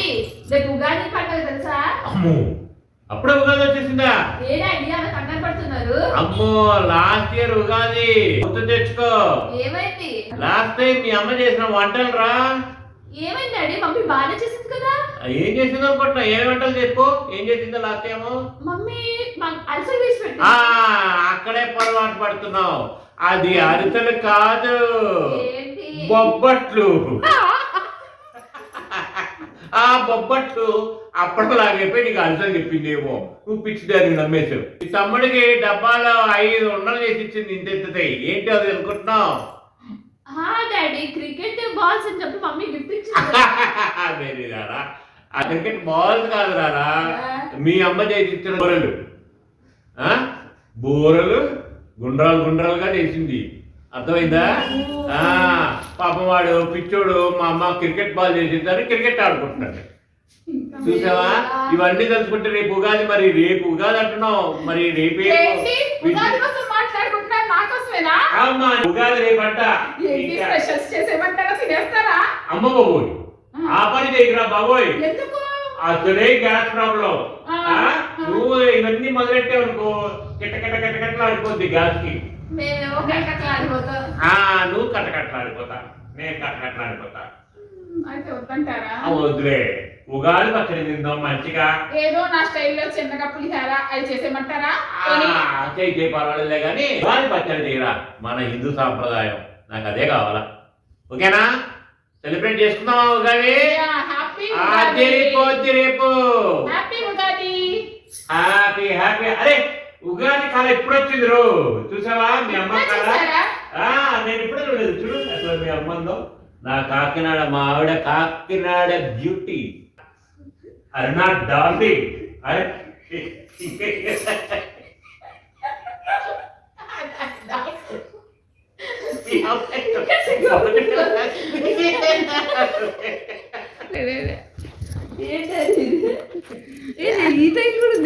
Daddy రేపు ఉగాది పండుగ తెలుసా? అమ్మో అప్పుడే ఉగాది వచ్చేసిందా? ఏ డాడీ అలా కంగారు పడుతున్నారు? అమ్మో లాస్ట్ ఇయర్ ఉగాది గుర్తు తెచ్చుకో. ఏమైంది? లాస్ట్ టైం మీ అమ్మ చేసిన వంటలు రా. ఏమైంది డాడీ? మమ్మీ బాగానే చేసింది కదా. ఏం చేసిందో అనుకుంటున్నా. ఏ వంటలు చెప్పు, ఏం చేసిందో లాస్ట్ టైం? మమ్మీ అరిసెలు వేసి పెట్టి. అక్కడే పొరపాటు పడుతున్నావు. అది అరిసెలు కాదు, ఏంటి? బొబ్బట్లు. ఆ బొబ్బట్లు అప్పటిలాగైపోయి నీకు అరిసెలు చెప్పిందేమో. నువ్వు పిచ్చిదాన్ని నమ్మేశావు. ఈ తమ్ముడికి డబ్బాలో 5 ఉండలు చేసి ఇచ్చింది ఇంతెత్తుతాయి. ఏంటి అది అనుకుంటున్నావు? డాడీ క్రికెట్ బాల్స్ అని చెప్పి మమ్మీ గిఫ్ట్ ఇచ్చింది. వెరీ రారా, ఆ క్రికెట్ బాల్స్ కాదు రారా, మీ అమ్మ చేసి ఇచ్చిన బూరలు. బూరలు గుండ్రాలు గుండ్రాలుగా చేసింది. అర్థమైందా? పాపం వాడు పిచ్చోడు మా అమ్మ క్రికెట్ బాల్ చేసిందని క్రికెట్ ఆడుకుంటున్నాడు. చూసావా? ఇవన్నీ తెలుసుకుంటే రేపు ఉగాది. మరి రేపు ఉగాది అంటున్నావు, మరి రేపే ఉగాది రేపంట. అమ్మ బాబోయ్, ఆ పని చేయకురా బాబోయ్. అసలే గ్యాస్ ప్రాబ్లం. నువ్వు ఇవన్నీ మొదలెట్టావు అనుకో, కిట్టకిట్టలు ఆడిపోద్ది గ్యాస్ కి. నువ్వు కట్టకట్లాడిపోతా, నేను కట్టకట్లాడిపోతా. వద్దులే, ఉగాది పచ్చడి తిందాం మంచిగా. ఏదో నా స్టైల్లో చిన్నగా పులిహార అది చేసేయమంటారా? చేయి పర్వాలేదులే కానీ ఉగాది పచ్చడి చేయరా, మన హిందూ సాంప్రదాయం. నాకు అదే కావాలా. ఓకేనా? సెలబ్రేట్ చేసుకుందామా ఉగాది? పోద్ది రేపు. Happy happy. అరే ఉగాది కాల ఎప్పుడు వచ్చింది రో, చూసావా? మీ అమ్మ కాల నేను ఇప్పుడే చూడలేదు. చూడు అసలు మీ అమ్మందో. నా కాకినాడ, మా ఆవిడ కాకినాడ బ్యూటీ. అరే నా డార్లింగ్. అరే ఈ టైం కూడా